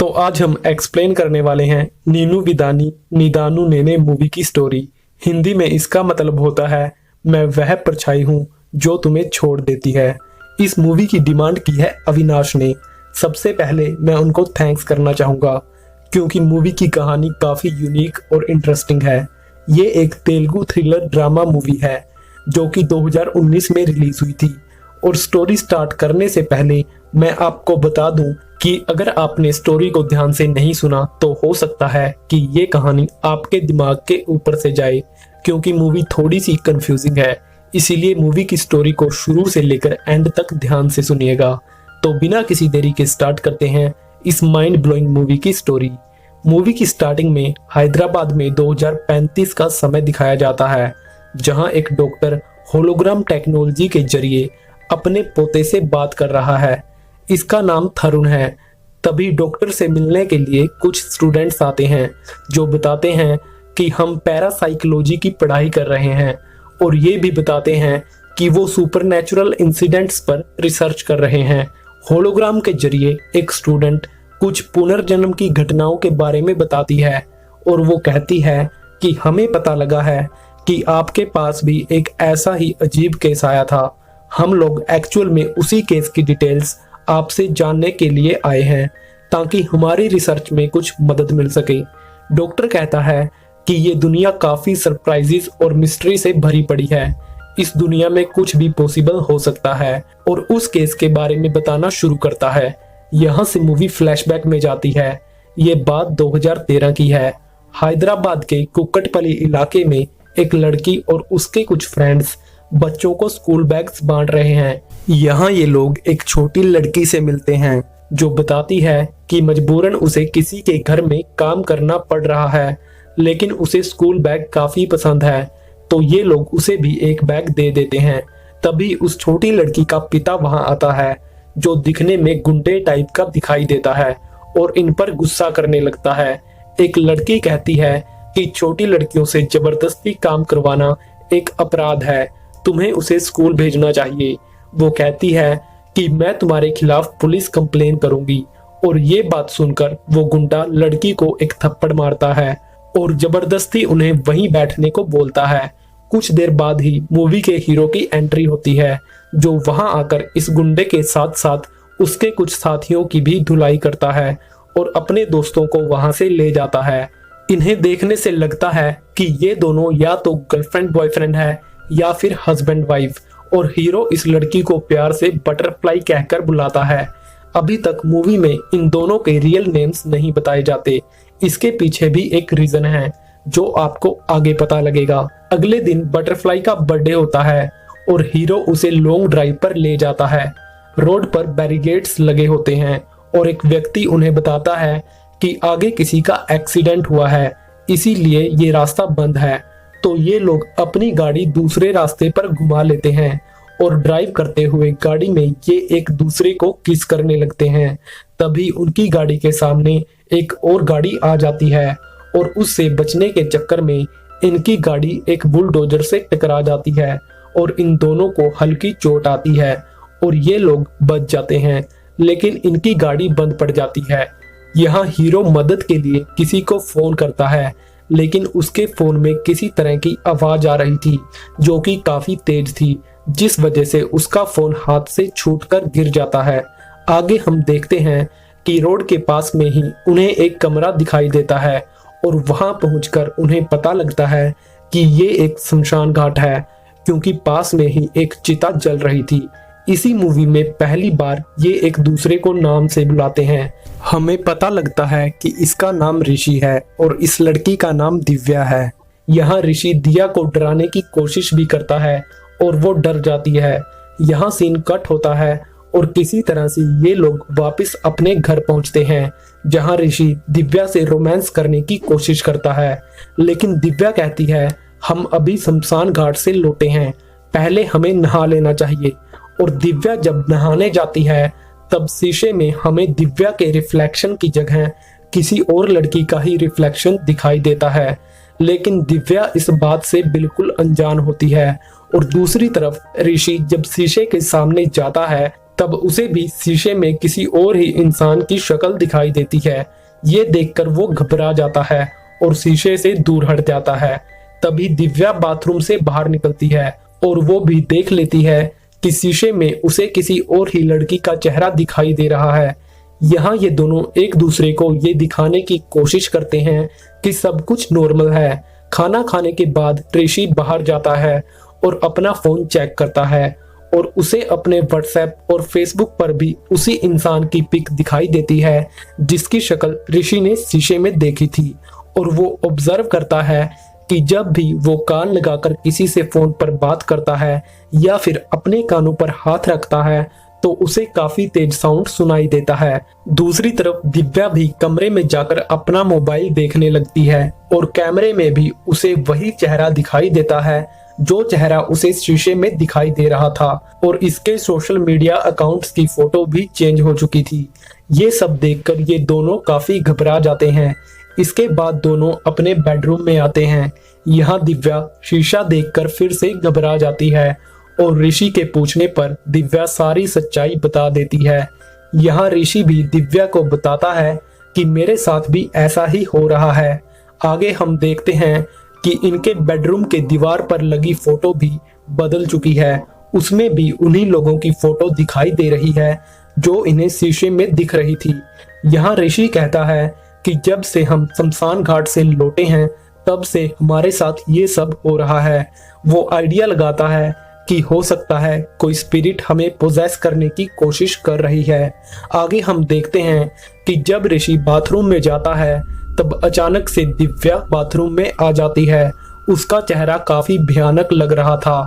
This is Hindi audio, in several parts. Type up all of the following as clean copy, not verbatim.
तो आज हम एक्सप्लेन करने वाले हैं नीनू विदानी निदानु नेने मूवी की स्टोरी। हिंदी में इसका मतलब होता है मैं वह परछाई हूँ जो तुम्हें छोड़ देती है। इस मूवी की डिमांड की है अविनाश ने। सबसे पहले मैं उनको थैंक्स करना चाहूँगा क्योंकि मूवी की कहानी काफ़ी यूनिक और इंटरेस्टिंग है। ये एक तेलुगु थ्रिलर ड्रामा मूवी है जो कि 2019 में रिलीज हुई थी। और स्टोरी स्टार्ट करने से पहले मैं आपको बता दूं कि अगर आपने स्टोरी को ध्यान से नहीं सुना तो हो सकता है कि ये कहानी आपके दिमाग के ऊपर से जाए क्योंकि मूवी थोड़ी सी कंफ्यूजिंग है। इसीलिए मूवी की स्टोरी को शुरू से लेकर एंड तक ध्यान से सुनिएगा। तो बिना किसी देरी के स्टार्ट करते हैं इस माइंड ब्लोइंग मूवी की स्टोरी। मूवी की स्टार्टिंग में हैदराबाद में 2035 का समय दिखाया जाता है जहां एक डॉक्टर होलोग्राम टेक्नोलॉजी के जरिए अपने पोते से बात कर रहा है। इसका नाम थरुण है। तभी डॉक्टर से मिलने के लिए कुछ स्टूडेंट्स आते हैं जो बताते हैं कि हम पैरासाइकोलॉजी की पढ़ाई कर रहे हैं और ये भी बताते हैं कि वो सुपरनैचुरल इंसिडेंट्स पर रिसर्च कर रहे हैं। होलोग्राम के जरिए एक स्टूडेंट कुछ पुनर्जन्म की घटनाओं के बारे में बताती है और वो कहती है कि हमें पता लगा है कि आपके पास भी एक ऐसा ही अजीब केस आया था। हम लोग एक्चुअल में उसी केस की डिटेल्स आपसे जानने के लिए आए हैं ताकि हमारी रिसर्च में कुछ मदद मिल सके। डॉक्टर कहता है कि ये दुनिया काफी सरप्राइजेस और मिस्ट्री से भरी पड़ी है। इस दुनिया में कुछ भी पॉसिबल हो सकता है और उस केस के बारे में बताना शुरू करता है। यहाँ से मूवी फ्लैशबैक में जाती है। ये बात 2013 की है। हैदराबाद के कुक्कटपल्ली इलाके में एक लड़की और उसके कुछ फ्रेंड्स बच्चों को स्कूल बैग्स बांट रहे हैं। यहाँ ये लोग एक छोटी लड़की से मिलते हैं जो बताती है कि मजबूरन उसे किसी के घर में काम करना पड़ रहा है लेकिन उसे स्कूल बैग काफी पसंद है तो ये लोग उसे भी एक बैग दे देते हैं। तभी उस छोटी लड़की का पिता वहां आता है जो दिखने में गुंडे टाइप का दिखाई देता है और इन पर गुस्सा करने लगता है। एक लड़की कहती है कि छोटी लड़कियों से जबरदस्ती काम करवाना एक अपराध है, तुम्हें उसे स्कूल भेजना चाहिए। वो कहती है कि मैं तुम्हारे खिलाफ पुलिस कंप्लेन करूंगी और ये बात सुनकर वो गुंडा लड़की को एक थप्पड़ मारता है और जबरदस्ती उन्हें वहीं बैठने को बोलता है। कुछ देर बाद ही मूवी के हीरो की एंट्री होती है जो वहां आकर इस गुंडे के साथ साथ उसके कुछ साथियों की भी धुलाई करता है और अपने दोस्तों को वहां से ले जाता है। इन्हें देखने से लगता है कि ये दोनों या तो गर्लफ्रेंड बॉयफ्रेंड है या फिर हस्बैंड वाइफ और हीरो इस लड़की को प्यार से बटरफ्लाई कहकर बुलाता है। अभी तक मूवी में इन दोनों के रियल नेम्स नहीं बताए जाते। इसके पीछे भी एक रीजन है जो आपको आगे पता लगेगा। अगले दिन बटरफ्लाई का बर्थडे होता है और हीरो उसे लॉन्ग ड्राइव पर ले जाता है। रोड पर बैरिकेड्स लगे होते हैं और एक व्यक्ति उन्हें बताता है कि आगे किसी का एक्सीडेंट हुआ है इसीलिए ये रास्ता बंद है। तो ये लोग अपनी गाड़ी दूसरे रास्ते पर घुमा लेते हैं और ड्राइव करते हुए गाड़ी में ये एक दूसरे को किस करने लगते हैं। तभी उनकी गाड़ी के सामने एक और गाड़ी आ जाती है और उससे बचने के चक्कर में इनकी गाड़ी एक बुलडोजर से टकरा जाती है और इन दोनों को हल्की चोट आती है और ये लोग बच जाते हैं लेकिन इनकी गाड़ी बंद पड़ जाती है। यहाँ हीरो मदद के लिए किसी को फोन करता है लेकिन उसके फोन में किसी तरह की आवाज आ रही थी जो कि काफी तेज थी जिस वजह से उसका फोन हाथ से छूटकर गिर जाता है। आगे हम देखते हैं कि रोड के पास में ही उन्हें एक कमरा दिखाई देता है और वहां पहुंचकर उन्हें पता लगता है कि ये एक शमशान घाट है क्योंकि पास में ही एक चिता जल रही थी। इसी मूवी में पहली बार ये एक दूसरे को नाम से बुलाते हैं। हमें पता लगता है कि इसका नाम ऋषि है और इस लड़की का नाम दिव्या है। यहाँ ऋषि दिया को डराने की कोशिश भी करता है और वो डर जाती है। यहाँ सीन कट होता है और किसी तरह से ये लोग वापस अपने घर पहुंचते हैं जहाँ ऋषि दिव्या से रोमांस करने की कोशिश करता है लेकिन दिव्या कहती है हम अभी शमशान घाट से लौटे हैं, पहले हमें नहा लेना चाहिए। और दिव्या जब नहाने जाती है तब शीशे में हमें दिव्या के रिफ्लेक्शन की जगह किसी और लड़की का ही रिफ्लेक्शन दिखाई देता है लेकिन दिव्या इस बात से बिल्कुल अनजान होती है। और दूसरी तरफ ऋषि जब शीशे के सामने जाता है तब उसे भी शीशे में किसी और ही इंसान की शक्ल दिखाई देती है। ये देखकर वो घबरा जाता है और शीशे से दूर हट जाता है। तभी दिव्या बाथरूम से बाहर निकलती है और वो भी देख लेती है कि शीशे में उसे किसी और ही लड़की का चेहरा दिखाई दे रहा है। यहाँ ये दोनों एक दूसरे को ये दिखाने की कोशिश करते हैं कि सब कुछ नॉर्मल है। खाना खाने के बाद ऋषि बाहर जाता है और अपना फोन चेक करता है और उसे अपने व्हाट्सएप और फेसबुक पर भी उसी इंसान की पिक दिखाई देती है जिसकी शक्ल ऋषि ने शीशे में देखी थी। और वो ऑब्जर्व करता है कि जब भी वो कान लगाकर किसी से फोन पर बात करता है या फिर अपने कानों पर हाथ रखता है तो उसे काफी तेज साउंड सुनाई देता है। दूसरी तरफ दिव्या भी कमरे में जाकर अपना मोबाइल देखने लगती है और कैमरे में भी उसे वही चेहरा दिखाई देता है जो चेहरा उसे शीशे में दिखाई दे रहा था और इसके सोशल मीडिया अकाउंट्स की फोटो भी चेंज हो चुकी थी। ये सब देखकर ये दोनों काफी घबरा जाते हैं। इसके बाद दोनों अपने बेडरूम में आते हैं। यहाँ दिव्या शीशा देखकर फिर से घबरा जाती है और ऋषि के पूछने पर दिव्या सारी सच्चाई बता देती है। यहाँ ऋषि भी दिव्या को बताता है कि मेरे साथ भी ऐसा ही हो रहा है। आगे हम देखते हैं कि इनके बेडरूम के दीवार पर लगी फोटो भी बदल चुकी है। उसमें भी उन्हीं लोगों की फोटो दिखाई दे रही है जो इन्हें शीशे में दिख रही थी। यहाँ ऋषि कहता है कि जब से हम शमशान घाट से लौटे हैं तब से हमारे साथ ये सब हो रहा है। वो आइडिया लगाता है कि हो सकता है कोई स्पिरिट हमें पोजेस करने की कोशिश कर रही है। आगे हम देखते हैं कि जब ऋषि बाथरूम में जाता है तब अचानक से दिव्या बाथरूम में आ जाती है। उसका चेहरा काफी भयानक लग रहा था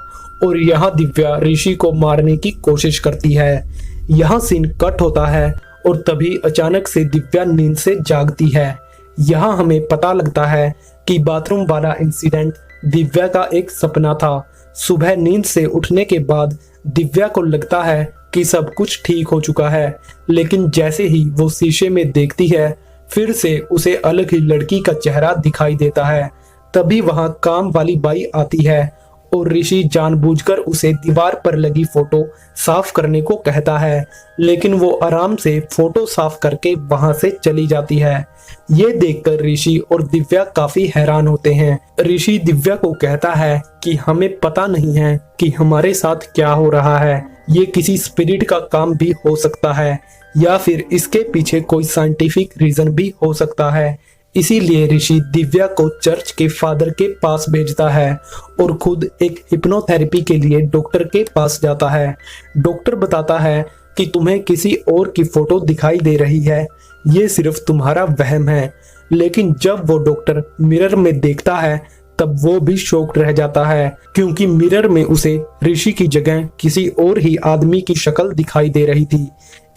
और यहाँ दिव्या ऋषि को मारने की कोशिश करती है। यहाँ सीन कट होता है और तभी अचानक से दिव्या नींद से जागती है। यहाँ हमें पता लगता है कि बाथरूम वाला इंसिडेंट दिव्या का एक सपना था। सुबह नींद से उठने के बाद दिव्या को लगता है कि सब कुछ ठीक हो चुका है, लेकिन जैसे ही वो शीशे में देखती है फिर से उसे अलग ही लड़की का चेहरा दिखाई देता है। तभी वहां काम वाली बाई आती है और ऋषि जानबूझकर उसे दीवार पर लगी फोटो साफ करने को कहता है, लेकिन वो आराम से फोटो साफ करके वहां से चली जाती है। ये देखकर ऋषि और दिव्या काफी हैरान होते हैं। ऋषि दिव्या को कहता है कि हमें पता नहीं है कि हमारे साथ क्या हो रहा है। ये किसी स्पिरिट का काम भी हो सकता है या फिर इसके पीछे कोई साइंटिफिक रीजन भी हो सकता है। इसीलिए ऋषि दिव्या को चर्च के फादर के पास भेजता है और खुद एक हिप्नोथेरेपी के लिए डॉक्टर के पास जाता है। डॉक्टर बताता है कि तुम्हें किसी और की फोटो दिखाई दे रही है, ये सिर्फ तुम्हारा वहम है। लेकिन जब वो डॉक्टर मिरर में देखता है तब वो भी शॉक्ड रह जाता है, क्योंकि मिरर में उसे ऋषि की जगह किसी और ही आदमी की शक्ल दिखाई दे रही थी।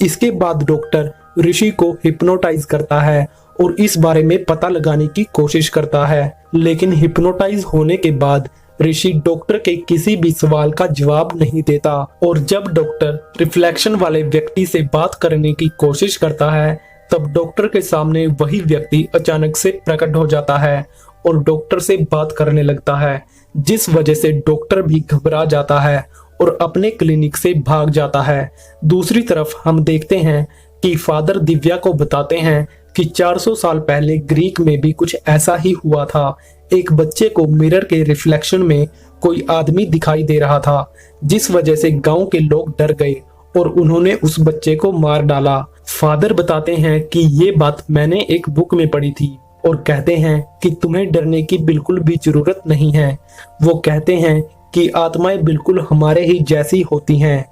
इसके बाद डॉक्टर ऋषि को हिप्नोटाइज करता है और इस बारे में पता लगाने की कोशिश करता है, लेकिन हिप्नोटाइज होने के बाद ऋषि डॉक्टर के किसी भी सवाल का जवाब नहीं देता। और जब डॉक्टर रिफ्लेक्शन वाले व्यक्ति से बात करने की कोशिश करता है तब डॉक्टर के सामने वही व्यक्ति अचानक से प्रकट हो जाता है और डॉक्टर से बात करने लगता है, जिस वजह से डॉक्टर भी घबरा जाता है और अपने क्लिनिक से भाग जाता है। दूसरी तरफ हम देखते हैं कि फादर दिव्या को बताते हैं कि 400 साल पहले ग्रीक में भी कुछ ऐसा ही हुआ था। एक बच्चे को मिरर के रिफ्लेक्शन में कोई आदमी दिखाई दे रहा था, जिस वजह से गांव के लोग डर गए और उन्होंने उस बच्चे को मार डाला। फादर बताते हैं कि ये बात मैंने एक बुक में पढ़ी थी और कहते हैं कि तुम्हें डरने की बिल्कुल भी जरूरत नहीं है। वो कहते हैं कि आत्माएं बिल्कुल हमारे ही जैसी होती हैं,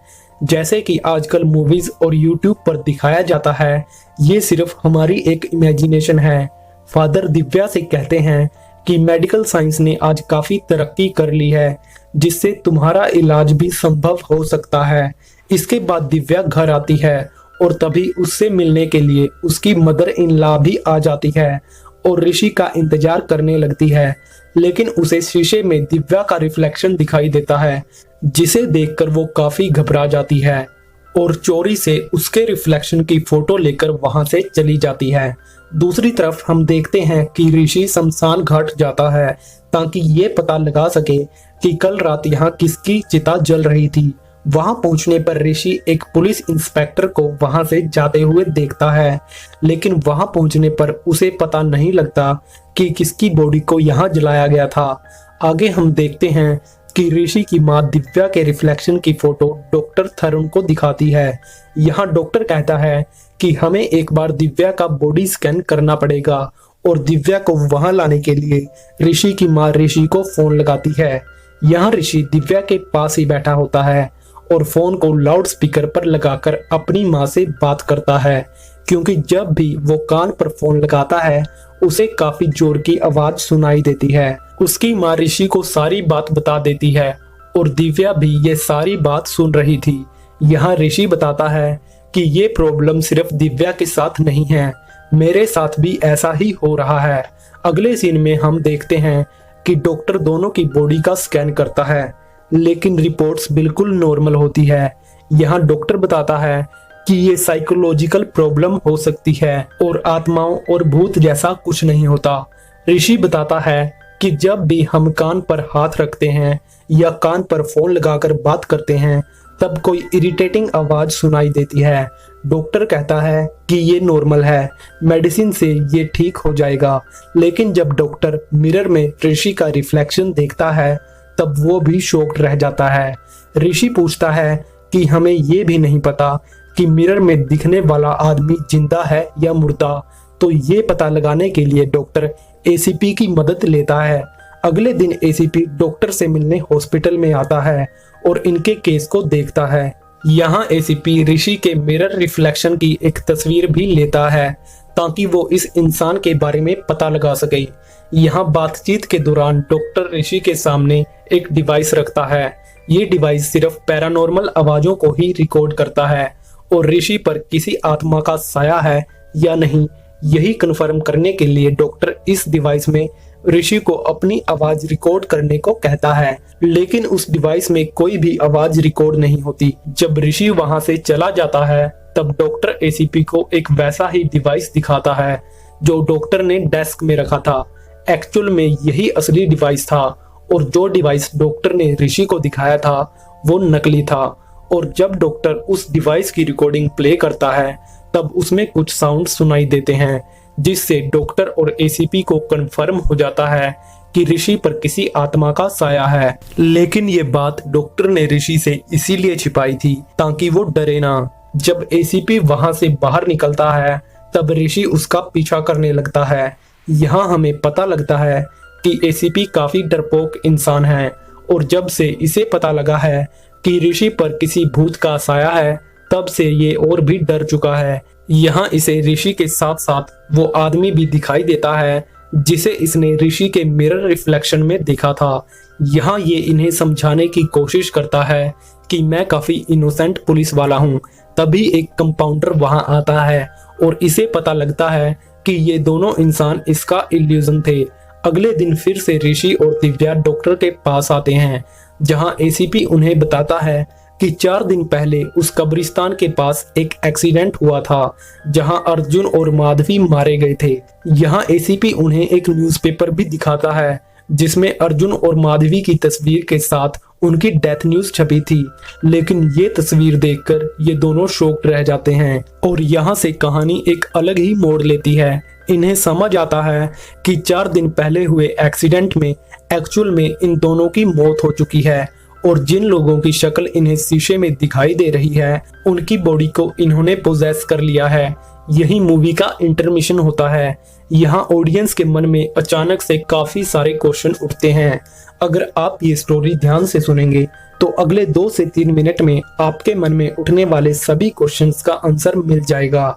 जैसे कि आजकल मूवीज और यूट्यूब पर दिखाया जाता है। ये सिर्फ हमारी एक इमेजिनेशन है। फादर दिव्या से कहते हैं कि मेडिकल साइंस ने आज काफी तरक्की कर ली है, जिससे तुम्हारा इलाज भी संभव हो सकता है। इसके बाद दिव्या घर आती है और तभी उससे मिलने के लिए उसकी मदर इन लॉ भी आ जाती है और ऋषि का इंतजार करने लगती है, लेकिन उसे शीशे में दिव्या का रिफ्लेक्शन दिखाई देता है, जिसे देखकर वो काफी घबरा जाती है और चोरी से उसके रिफ्लेक्शन की फोटो लेकर वहां से चली जाती है। दूसरी तरफ हम देखते हैं कि ऋषि शमशान घाट जाता है ताकि ये पता लगा सके कि कल रात यहाँ किसकी चिता जल रही थी वहां पहुंचने पर ऋषि एक पुलिस इंस्पेक्टर को वहां से जाते हुए देखता है, लेकिन वहां पहुंचने पर उसे पता नहीं लगता कि किसकी बॉडी को यहां जलाया गया था। आगे हम देखते हैं कि ऋषि की मां दिव्या के रिफ्लेक्शन की फोटो डॉक्टर थरुण को दिखाती है। यहाँ डॉक्टर कहता है कि हमें एक बार दिव्या का बॉडी स्कैन करना पड़ेगा और दिव्या को वहां लाने के लिए ऋषि की मां ऋषि को फोन लगाती है। यहाँ ऋषि दिव्या के पास ही बैठा होता है और फोन को लाउड स्पीकर पर लगाकर अपनी मां से बात करता है, क्योंकि जब भी वो कान पर फोन लगाता है उसे काफी जोर की आवाज सुनाई देती है। उसकी मां ऋषि को सारी बात बता देती है और दिव्या भी ये सारी बात सुन रही थी। यहाँ ऋषि बताता है कि ये प्रॉब्लम सिर्फ दिव्या के साथ नहीं है, मेरे साथ भी ऐसा ही हो रहा है। अगले सीन में हम देखते हैं कि डॉक्टर दोनों की बॉडी का स्कैन करता है, लेकिन रिपोर्ट्स बिल्कुल नॉर्मल होती है। यहाँ डॉक्टर बताता है कि ये साइकोलॉजिकल प्रॉब्लम हो सकती है और आत्माओं और भूत जैसा कुछ नहीं होता। ऋषि बताता है कि जब भी हम कान पर हाथ रखते हैं या कान पर फोन लगाकर बात करते हैं तब कोई इरिटेटिंग आवाज सुनाई देती है। डॉक्टर कहता है कि ये नॉर्मल है, मेडिसिन से ये ठीक हो जाएगा। लेकिन जब डॉक्टर मिरर में ऋषि का रिफ्लेक्शन देखता है तब वो भी शॉक्ड रह जाता है। ऋषि पूछता है कि हमें ये भी नहीं पता कि मिरर में दिखने वाला आदमी जिंदा है या मुर्दा, तो ये पता लगाने के लिए डॉक्टर एसीपी की मदद लेता है। अगले दिन एसीपी डॉक्टर से मिलने हॉस्पिटल में आता है और इनके केस को देखता है। यहाँ एसीपी ऋषि के मिरर रिफ्लेक्शन की एक तस्वीर भी लेता है ताकि वो इस इंसान के बारे में पता लगा सके। यहाँ बातचीत के दौरान डॉक्टर ऋषि के सामने एक डिवाइस रखता है। ये डिवाइस सिर्फ पैरानॉर्मल आवाजों को ही रिकॉर्ड करता है और ऋषि पर किसी आत्मा का साया है या नहीं, यही कन्फर्म करने के लिए डॉक्टर इस डिवाइस में ऋषि को अपनी आवाज रिकॉर्ड करने को कहता है, लेकिन उस डिवाइस में कोई भी आवाज रिकॉर्ड नहीं होती। जब ऋषि वहां से चला जाता है तब डॉक्टर एसीपी को एक वैसा ही डिवाइस दिखाता है जो डॉक्टर ने डेस्क में रखा था। एक्चुअल में यही असली डिवाइस था और जो डिवाइस डॉक्टर ने ऋषि को दिखाया था वो नकली था। और जब डॉक्टर उस डिवाइस की रिकॉर्डिंग प्ले करता है तब उसमें कुछ साउंड सुनाई देते हैं, जिससे डॉक्टर और एसीपी को कंफर्म हो जाता है कि ऋषि पर किसी आत्मा का साया है। लेकिन ये बात डॉक्टर ने ऋषि से इसीलिए छिपाई थी ताकि वो डरे ना। जब एसीपी वहां से बाहर निकलता है तब ऋषि उसका पीछा करने लगता है। यहाँ हमें पता लगता है कि एसीपी काफी डरपोक इंसान है और जब से इसे पता लगा है कि ऋषि पर किसी भूत का साया है तब से ये और भी डर चुका है। यहाँ इसे ऋषि के साथ साथ वो आदमी भी दिखाई देता है जिसे इसने ऋषि के मिरर रिफ्लेक्शन में देखा था। यहाँ ये इन्हें समझाने की कोशिश करता है कि मैं काफी इनोसेंट पुलिस वाला हूँ। तभी एक कंपाउंडर वहां आता है और इसे पता लगता है कि ये दोनों इंसान इसका इल्यूजन थे। अगले दिन फिर से ऋषि और दिव्या डॉक्टर के पास आते हैं, जहां एसीपी उन्हें बताता है कि 4 दिन पहले उस कब्रिस्तान के पास एक एक्सीडेंट हुआ था जहां अर्जुन और माधवी मारे गए थे। यहां एसीपी उन्हें एक न्यूज़पेपर भी दिखाता है जिसमें अर्जुन और माधवी की तस्वीर के साथ उनकी डेथ न्यूज छपी थी। लेकिन ये तस्वीर देखकर ये दोनों शॉक्ड रह जाते हैं और यहाँ से कहानी एक अलग ही मोड़ लेती है। इन्हें समझ आता है कि 4 दिन पहले हुए एक्सीडेंट में एक्चुअल में इन दोनों की मौत हो चुकी है और जिन लोगों की शक्ल इन्हें शीशे में दिखाई दे रही है उनकी बॉडी को इन्होंने पोजेस कर लिया है। यही मूवी का इंटरमिशन होता है। यहाँ ऑडियंस के मन में अचानक से काफी सारे क्वेश्चन उठते हैं। अगर आप ये स्टोरी ध्यान से सुनेंगे तो अगले 2 से 3 मिनट में आपके मन में उठने वाले सभी क्वेश्चंस का आंसर मिल जाएगा।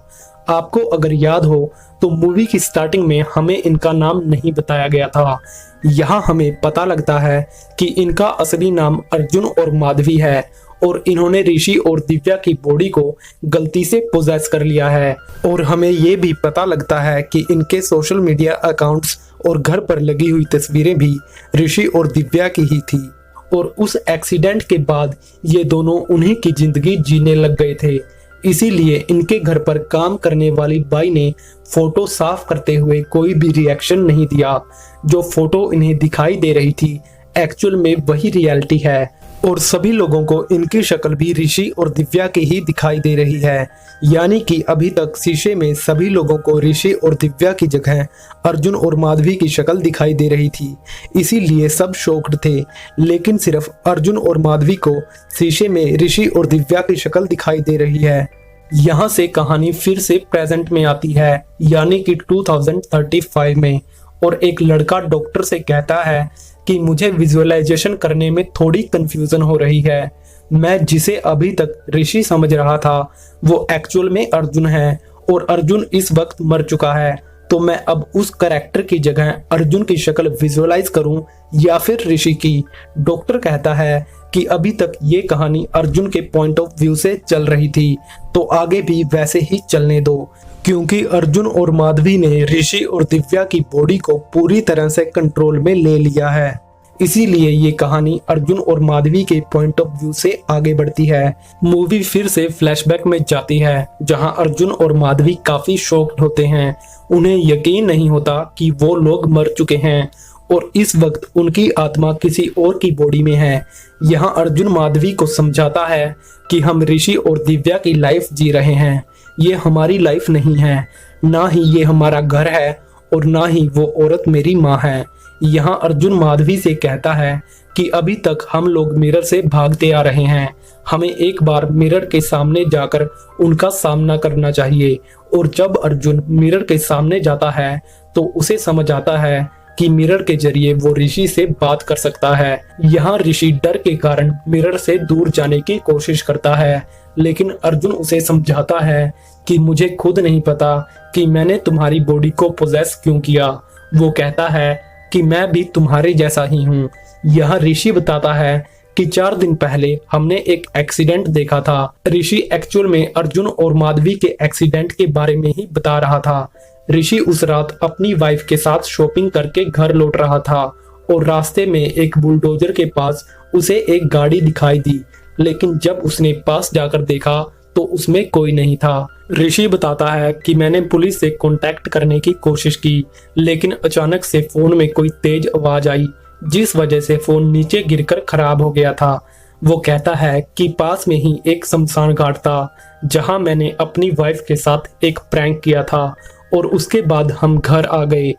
आपको अगर याद हो तो मूवी की स्टार्टिंग में हमें इनका नाम नहीं बताया गया था। यहाँ हमें पता लगता है कि इनका असली नाम अर्जुन और माधवी है और इन्होंने ऋषि और दिव्या की बॉडी को गलती से पोजेस कर लिया है। और हमें ये भी पता लगता है कि इनके सोशल मीडिया अकाउंट्स और घर पर लगी हुई तस्वीरें भी ऋषि और दिव्या की ही थी और उस एक्सीडेंट के बाद ये दोनों उन्हीं की जिंदगी जीने लग गए थे। इसीलिए इनके घर पर काम करने वाली बाई ने फोटो साफ करते हुए कोई भी रिएक्शन नहीं दिया। जो फोटो इन्हें दिखाई दे रही थी एक्चुअल में वही रियलिटी है। और सभी लोगों को इनकी शक्ल भी ऋषि और दिव्या की ही दिखाई दे रही है। यानी कि अभी तक शीशे में सभी लोगों को ऋषि और दिव्या की जगह अर्जुन और माधवी की शक्ल दिखाई दे रही थी, इसीलिए सब शॉक्ड थे। लेकिन सिर्फ अर्जुन और माधवी को शीशे में ऋषि और दिव्या की शक्ल दिखाई दे रही है। यहाँ से कहानी फिर से प्रेजेंट में आती है, यानी कि 2035 में, और एक लड़का डॉक्टर से कहता है कि मुझे विजुअलाइजेशन करने में थोड़ी कंफ्यूजन हो रही है। मैं जिसे अभी तक ऋषि समझ रहा था वो एक्चुअल में अर्जुन है, और अर्जुन इस वक्त मर चुका है। तो मैं अब उस कैरेक्टर की जगह अर्जुन की शक्ल विजुअलाइज करूं या फिर ऋषि की। डॉक्टर कहता है कि अभी तक ये कहानी अर्जुन के पॉइंट ऑफ व्यू से चल रही थी, तो आगे भी वैसे ही चलने दो, क्योंकि अर्जुन और माधवी ने ऋषि और दिव्या की बॉडी को पूरी तरह से कंट्रोल में ले लिया है। इसीलिए ये कहानी अर्जुन और माधवी के पॉइंट ऑफ व्यू से आगे बढ़ती है। मूवी फिर से फ्लैशबैक में जाती है, जहां अर्जुन और माधवी काफी शॉक्ड होते हैं। उन्हें यकीन नहीं होता कि वो लोग मर चुके हैं और इस वक्त उनकी आत्मा किसी और की बॉडी में है। यहाँ अर्जुन माधवी को समझाता है कि हम ऋषि और दिव्या की लाइफ जी रहे हैं, ये हमारी लाइफ नहीं है, ना ही ये हमारा घर है और ना ही वो औरत मेरी माँ है। यहाँ अर्जुन माधवी से कहता है कि अभी तक हम लोग मिरर से भागते आ रहे हैं, हमें एक बार मिरर के सामने जाकर उनका सामना करना चाहिए। और जब अर्जुन मिरर के सामने जाता है तो उसे समझ आता है कि मिरर के जरिए वो ऋषि से बात कर सकता है। यहाँ ऋषि डर के कारण मिरर से दूर जाने की कोशिश करता है, लेकिन अर्जुन उसे समझाता है कि मुझे खुद नहीं पता कि मैंने तुम्हारी बॉडी को पोजेस क्यों किया। वो कहता है कि मैं भी तुम्हारे जैसा ही हूँ। यह ऋषि बताता है कि 4 दिन पहले हमने एक एक्सीडेंट देखा था। ऋषि एक्चुअल में अर्जुन और माधवी के एक्सीडेंट के बारे में ही बता रहा था। ऋषि उस रात अपनी वाइफ के साथ शॉपिंग करके घर लौट रहा था और रास्ते में एक बुलडोजर के पास उसे एक गाड़ी दिखाई दी, लेकिन जब उसने पास जाकर देखा तो उसमें कोई नहीं था। ऋषि बताता है कि मैंने पुलिस से कांटेक्ट करने की कोशिश की, लेकिन अचानक से फोन में कोई तेज आवाज आई, जिस वजह से फोन नीचे गिरकर खराब हो गया था। वो कहता है कि पास में ही एक शमशान घाट था, जहां मैंने अपनी वाइफ के साथ एक प्रैंक किया था, और उसके बाद हम घर आ गए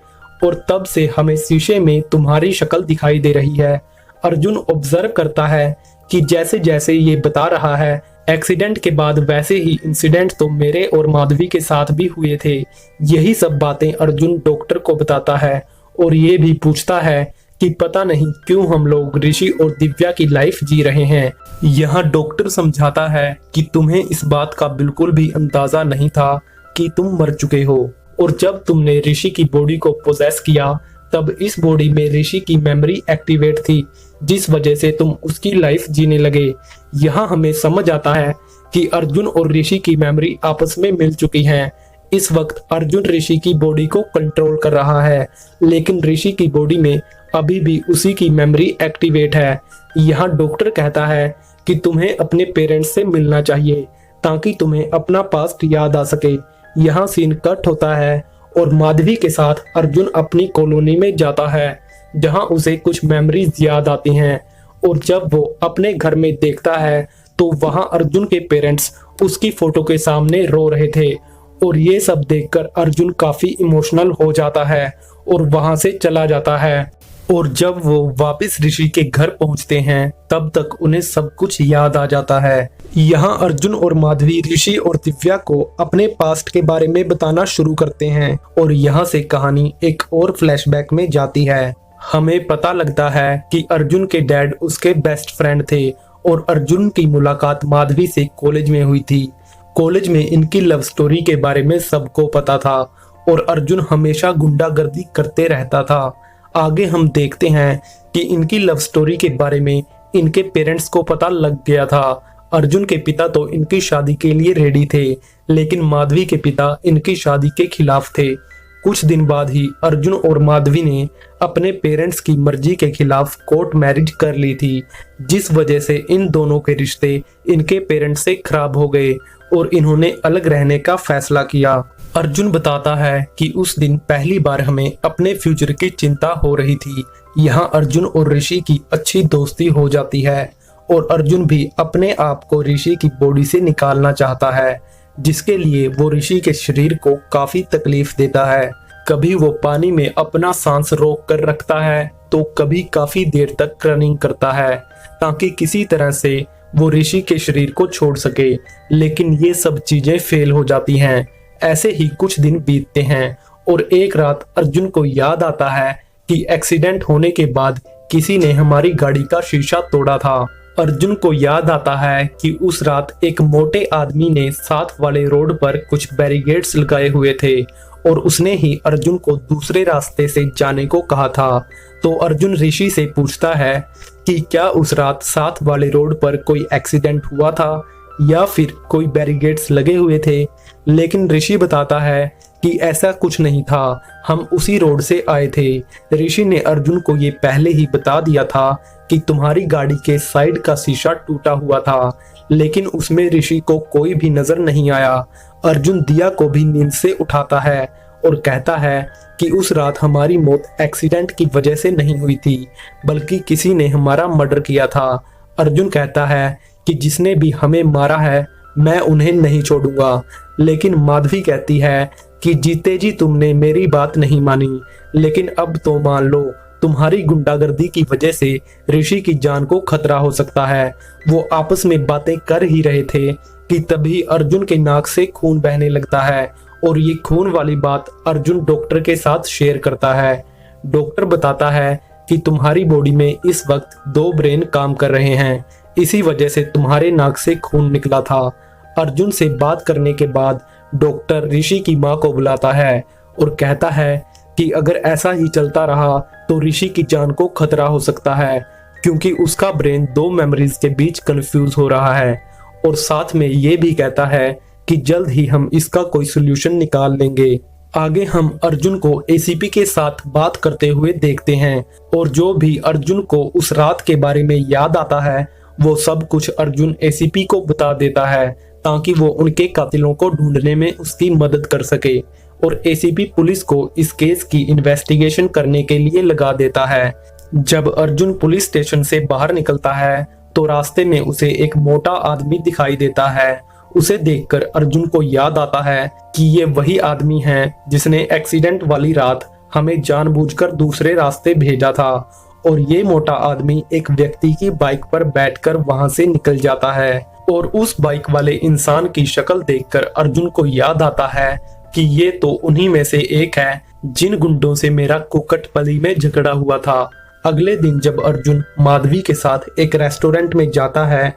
और तब से हमें शीशे में तुम्हारी शक्ल दिखाई दे रही है। अर्जुन ऑब्जर्व करता है कि जैसे जैसे ये बता रहा है एक्सीडेंट के बाद वैसे ही इंसिडेंट तो मेरे और माधवी के साथ भी हुए थे। यही सब बातें अर्जुन डॉक्टर को बताता है और ये भी पूछता है कि पता नहीं क्यों हम लोग ऋषि और दिव्या की लाइफ जी रहे हैं। यहाँ डॉक्टर समझाता है कि तुम्हें इस बात का बिल्कुल भी अंदाजा नहीं था कि तुम मर चुके हो, और जब तुमने ऋषि की बॉडी को पोजेस किया तब इस बॉडी में ऋषि की मेमोरी एक्टिवेट थी, जिस वजह से तुम उसकी लाइफ जीने लगे। यहाँ हमें समझ आता है कि अर्जुन और ऋषि की मेमोरी आपस में मिल चुकी हैं। इस वक्त अर्जुन ऋषि की बॉडी को कंट्रोल कर रहा है, लेकिन ऋषि की बॉडी में अभी भी उसी की मेमोरी एक्टिवेट है। यहाँ डॉक्टर कहता है कि तुम्हें अपने पेरेंट्स से मिलना चाहिए ताकि तुम्हें अपना पास्ट याद आ सके। यहाँ सीन कट होता है और माधवी के साथ अर्जुन अपनी कॉलोनी में जाता है, जहां उसे कुछ मेमोरीज याद आती हैं, और जब वो अपने घर में देखता है तो वहां अर्जुन के पेरेंट्स उसकी फोटो के सामने रो रहे थे, और ये सब देखकर अर्जुन काफी इमोशनल हो जाता है और वहां से चला जाता है। और जब वो वापस ऋषि के घर पहुंचते हैं तब तक उन्हें सब कुछ याद आ जाता है। यहाँ अर्जुन और माधवी ऋषि और दिव्या को अपने पास्ट के बारे में बताना शुरू करते हैं, और यहाँ से कहानी एक और फ्लैशबैक में जाती है। हमें पता लगता है कि अर्जुन के डैड उसके बेस्ट फ्रेंड थे और अर्जुन की मुलाकात माधवी से कॉलेज में हुई थी। कॉलेज में इनकी लव स्टोरी के बारे में सबको पता था और अर्जुन हमेशा गुंडागर्दी करते रहता था। आगे हम देखते हैं कि इनकी लव स्टोरी के बारे में इनके पेरेंट्स को पता लग गया था। अर्जुन के पिता तो इनकी शादी के लिए रेडी थे, लेकिन माधवी के पिता इनकी शादी के खिलाफ थे। कुछ दिन बाद ही अर्जुन और माधवी ने अपने पेरेंट्स की मर्जी के खिलाफ कोर्ट मैरिज कर ली थी, जिस वजह से इन दोनों के रिश्ते इनके पेरेंट्स से खराब हो गए और इन्होंने अलग रहने का फैसला किया। अर्जुन बताता है कि उस दिन पहली बार हमें अपने फ्यूचर की चिंता हो रही थी। यहाँ अर्जुन और ऋषि की अच्छी दोस्ती हो जाती है और अर्जुन भी अपने आप को ऋषि की बॉडी से निकालना चाहता है, जिसके लिए वो ऋषि के शरीर को काफी तकलीफ देता है। कभी वो पानी में अपना सांस रोक कर रखता है तो कभी काफी देर तक रनिंग करता है ताकि किसी तरह से वो ऋषि के शरीर को छोड़ सके, लेकिन ये सब चीजें फेल हो जाती हैं। ऐसे ही कुछ दिन बीतते हैं और एक रात अर्जुन को याद आता है कि एक्सीडेंट होने के बाद किसी ने हमारी गाड़ी का शीशा तोड़ा था। अर्जुन को याद आता है कि उस रात एक मोटे आदमी ने साथ वाले रोड पर कुछ बैरिकेड्स लगाए हुए थे और उसने ही अर्जुन को दूसरे रास्ते से जाने को कहा था। तो अर्जुन ऋषि से पूछता है कि क्या उस रात साथ वाले रोड पर कोई एक्सीडेंट हुआ था या फिर कोई बैरिकेड्स लगे हुए थे, लेकिन ऋषि बताता है कि ऐसा कुछ नहीं था, हम उसी रोड से आए थे। ऋषि ने अर्जुन को ये पहले ही बता दिया था कि तुम्हारी गाड़ी के साइड का शीशा टूटा हुआ था, लेकिन उसमें ऋषि को कोई भी नजर नहीं आया। अर्जुन दिया को भी नींद से उठाता है और कहता है कि उस रात हमारी मौत एक्सीडेंट की वजह से नहीं हुई थी, बल्कि किसी ने हमारा मर्डर किया था। अर्जुन कहता है कि जिसने भी हमें मारा है मैं उन्हें नहीं छोड़ूंगा, लेकिन माधवी कहती है कि जीते जी तुमने मेरी बात नहीं मानी, लेकिन अब तो मान लो तुम्हारी गुंडागर्दी की वजह से ऋषि की जान को खतरा हो सकता है। वो आपस में बातें कर ही रहे थे कि तभी अर्जुन के नाक से खून बहने लगता है और ये खून वाली बात अर्जुन डॉक्टर के साथ शेयर करता है। डॉक्टर बताता है कि तुम्हारी बॉडी में इस वक्त 2 ब्रेन काम कर रहे हैं, इसी वजह से तुम्हारे नाक से खून निकला था। अर्जुन से बात करने के बाद डॉक्टर ऋषि की मां को बुलाता है और कहता है कि अगर ऐसा ही चलता रहा तो ऋषि की जान को खतरा हो सकता है, क्योंकि उसका ब्रेन 2 मेमोरीज के बीच कंफ्यूज हो रहा है। और साथ में ये भी कहता है कि जल्द ही हम इसका कोई सोल्यूशन निकाल लेंगे। आगे हम अर्जुन को एसीपी के साथ बात करते हुए देखते हैं और जो भी अर्जुन को उस रात के बारे में याद आता है वो सब कुछ अर्जुन एसीपी को बता देता है ताकि वो उनके कातिलों को ढूंढने में उसकी मदद कर सके। और एसीपी पुलिस को इस केस की इन्वेस्टिगेशन करने के लिए लगा देता है। जब अर्जुन पुलिस स्टेशन से बाहर निकलता है तो रास्ते में उसे एक मोटा आदमी दिखाई देता है। उसे देखकर अर्जुन को याद आता है कि ये वही आदमी है जिसने एक्सीडेंट वाली रात हमें जानबूझकर दूसरे रास्ते भेजा था। और ये मोटा आदमी एक व्यक्ति की बाइक पर बैठकर वहां से निकल जाता है और उस बाइक वाले इंसान की शक्ल देखकर अर्जुन को याद आता है कि ये तो उन्हीं में से एक है जिन गुंडों से मेरा कुकटपली में झगड़ा हुआ था। अगले दिन जब अर्जुन माधवी के साथ एक रेस्टोरेंट में जाता है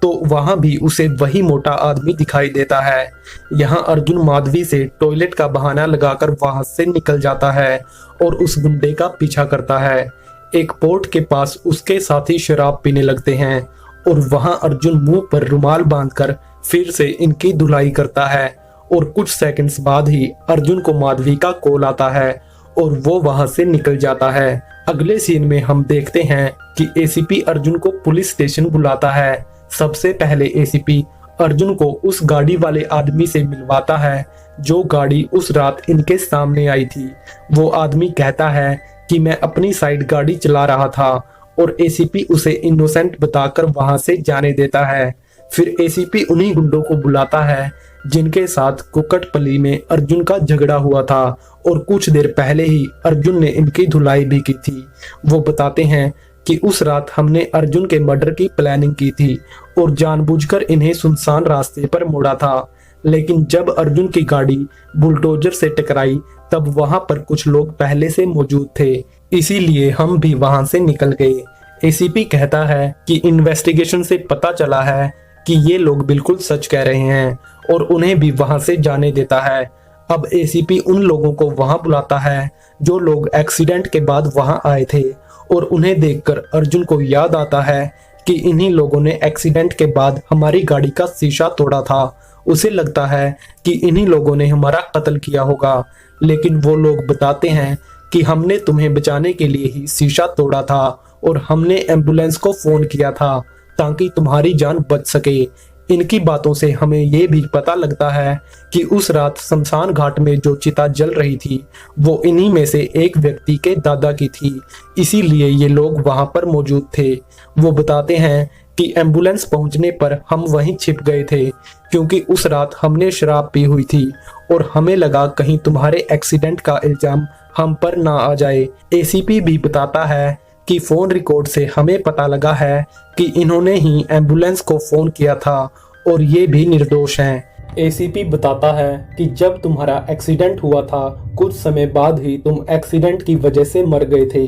तो वहां भी उसे वही मोटा आदमी दिखाई देता है। यहाँ अर्जुन माधवी से टॉयलेट का बहाना लगाकर वहां से निकल जाता है और उस गुंडे का पीछा करता है। एक पोर्ट के पास उसके साथी शराब पीने लगते हैं और वहां अर्जुन मुंह पर रुमाल बांधकर फिर से इनकी धुलाई करता है और कुछ सेकंड्स बाद ही अर्जुन को माधवी का कॉल आता है और वो वहां से निकल जाता है। अगले सीन में हम देखते हैं कि एसीपी अर्जुन को पुलिस स्टेशन बुलाता है। सबसे पहले एसीपी अर्जुन को उस गाड़ी वाले आदमी से मिलवाता है जो गाड़ी उस रात इनके सामने आई थी। वो आदमी कहता है कि मैं अपनी साइड गाड़ी चला रहा था और एसीपी उसे इनोसेंट बताकर वहां से जाने देता है। फिर एसीपी उन्हीं गुंडों को बुलाता है जिनके साथ कुकटपली में अर्जुन का झगड़ा हुआ था और कुछ देर पहले ही अर्जुन ने इनकी धुलाई भी की थी। वो बताते हैं कि उस रात हमने अर्जुन के मर्डर की प्लानिंग की थी और जानबूझकर इन्हें सुनसान रास्ते पर मोड़ा था, लेकिन जब अर्जुन की गाड़ी बुलडोजर से टकराई तब वहां पर कुछ लोग पहले से मौजूद थे, इसीलिए हम भी वहां से निकल गए। एसीपी कहता है कि इन्वेस्टिगेशन से पता चला है कि ये लोग बिल्कुल सच कह रहे हैं और उन्हें भी वहां से जाने देता है। अब एसीपी उन लोगों को वहां बुलाता है जो लोग एक्सीडेंट के बाद वहां आए थे और उन्हें देखकर अर्जुन को याद आता है कि इन्हीं लोगों ने एक्सीडेंट के बाद हमारी गाड़ी का शीशा तोड़ा था। उसे लगता है कि इन्हीं लोगों ने हमारा कत्ल किया होगा, लेकिन वो लोग बताते हैं कि हमने तुम्हें बचाने के लिए ही शीशा तोड़ा था और हमने एम्बुलेंस को फोन किया था ताकि तुम्हारी जान बच सके। इनकी बातों से हमें ये भी पता लगता है कि उस रात शमशान घाट में जो चिता जल रही थी वो इन्हीं में से एक व्यक्ति के दादा की थी, इसीलिए ये लोग वहां पर मौजूद थे। वो बताते हैं कि एम्बुलेंस पहुंचने पर हम वहीं छिप गए थे, क्योंकि उस रात हमने शराब पी हुई थी और हमें लगा कहीं तुम्हारे एक्सीडेंट का इल्जाम हम पर ना आ जाए। एसीपी भी बताता है कि फोन रिकॉर्ड से हमें पता लगा है कि इन्होंने ही एम्बुलेंस को फोन किया था और ये भी निर्दोष हैं। एसीपी बताता है कि जब तुम्हारा एक्सीडेंट हुआ था कुछ समय बाद ही तुम एक्सीडेंट की वजह से मर गए थे।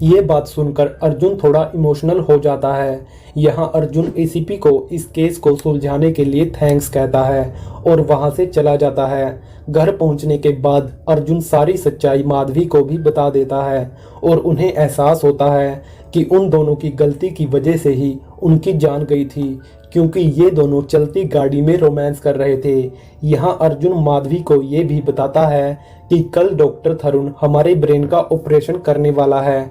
ये बात सुनकर अर्जुन थोड़ा इमोशनल हो जाता है। यहाँ अर्जुन एसीपी को इस केस को सुलझाने के लिए थैंक्स कहता है और वहाँ से चला जाता है। घर पहुँचने के बाद अर्जुन सारी सच्चाई माधवी को भी बता देता है और उन्हें एहसास होता है कि उन दोनों की गलती की वजह से ही उनकी जान गई थी, क्योंकि ये दोनों चलती गाड़ी में रोमांस कर रहे थे। यहाँ अर्जुन माधवी को ये भी बताता है कि कल डॉक्टर थरुण हमारे ब्रेन का ऑपरेशन करने वाला है,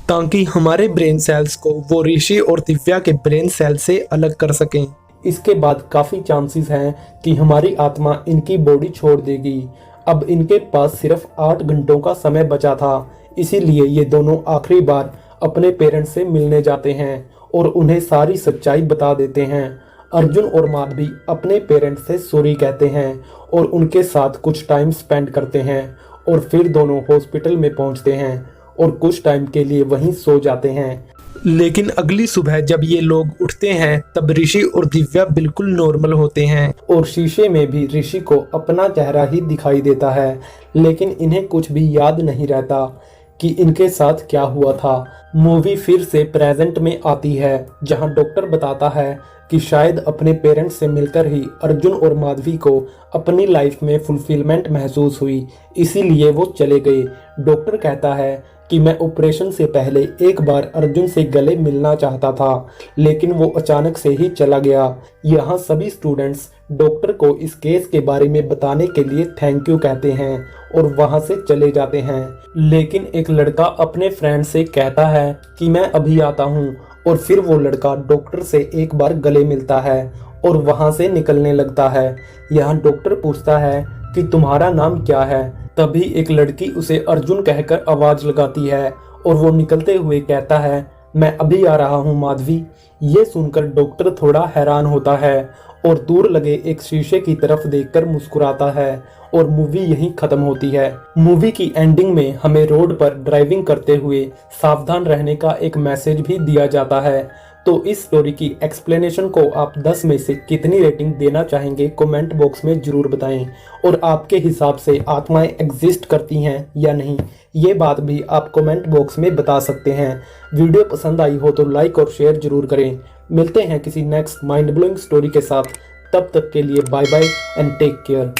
ताकि हमारे ब्रेन सेल्स को वो ऋषि और दिव्या के ब्रेन सेल से अलग कर सकें। इसके बाद काफ़ी चांसेस हैं कि हमारी आत्मा इनकी बॉडी छोड़ देगी। अब इनके पास सिर्फ 8 घंटों का समय बचा था, इसीलिए ये दोनों आखिरी बार अपने पेरेंट्स से मिलने जाते हैं और उन्हें सारी सच्चाई बता देते हैं। अर्जुन और माधवी अपने पेरेंट्स से सॉरी कहते हैं और उनके साथ कुछ टाइम स्पेंड करते हैं और फिर दोनों हॉस्पिटल में पहुंचते हैं और कुछ टाइम के लिए वहीं सो जाते हैं। लेकिन अगली सुबह जब ये लोग उठते हैं तब ऋषि और दिव्या बिल्कुल नॉर्मल होते हैं और शीशे में भी ऋषि को अपना चेहरा ही दिखाई देता है, लेकिन इन्हें कुछ भी याद नहीं रहता कि इनके साथ क्या हुआ था। मूवी फिर से प्रेजेंट में आती है, जहां डॉक्टर बताता है कि शायद अपने पेरेंट्स से मिलकर ही अर्जुन और माधवी को अपनी लाइफ में फुलफिलमेंट महसूस हुई, इसीलिए वो चले गए। डॉक्टर कहता है कि मैं ऑपरेशन से पहले एक बार अर्जुन से गले मिलना चाहता था, लेकिन वो अचानक से ही चला गया। यहाँ सभी स्टूडेंट्स डॉक्टर को इस केस के बारे में बताने के लिए थैंक यू कहते हैं और वहाँ से चले जाते हैं। लेकिन एक लड़का अपने फ्रेंड से कहता है कि मैं अभी आता हूँ, और फिर वो लड़का डॉक्टर से एक बार गले मिलता है और वहाँ से निकलने लगता है। यहाँ डॉक्टर पूछता है कि तुम्हारा नाम क्या है। तभी एक लड़की उसे अर्जुन कहकर आवाज लगाती है और वो निकलते हुए कहता है मैं अभी आ रहा हूँ माधवी। ये सुनकर डॉक्टर थोड़ा हैरान होता है और दूर लगे एक शीशे की तरफ देखकर मुस्कुराता है और मूवी यहीं खत्म होती है। मूवी की एंडिंग में हमें रोड पर ड्राइविंग करते हुए सावधान रहने का एक मैसेज भी दिया जाता है। तो इस स्टोरी की एक्सप्लेनेशन को आप 10 में से कितनी रेटिंग देना चाहेंगे कमेंट बॉक्स में जरूर बताएं, और आपके हिसाब से आत्माएं एग्जिस्ट करती हैं या नहीं, ये बात भी आप कमेंट बॉक्स में बता सकते हैं। वीडियो पसंद आई हो तो लाइक और शेयर जरूर करें। मिलते हैं किसी नेक्स्ट माइंड ब्लोइंग स्टोरी के साथ, तब तक के लिए bye bye and take care.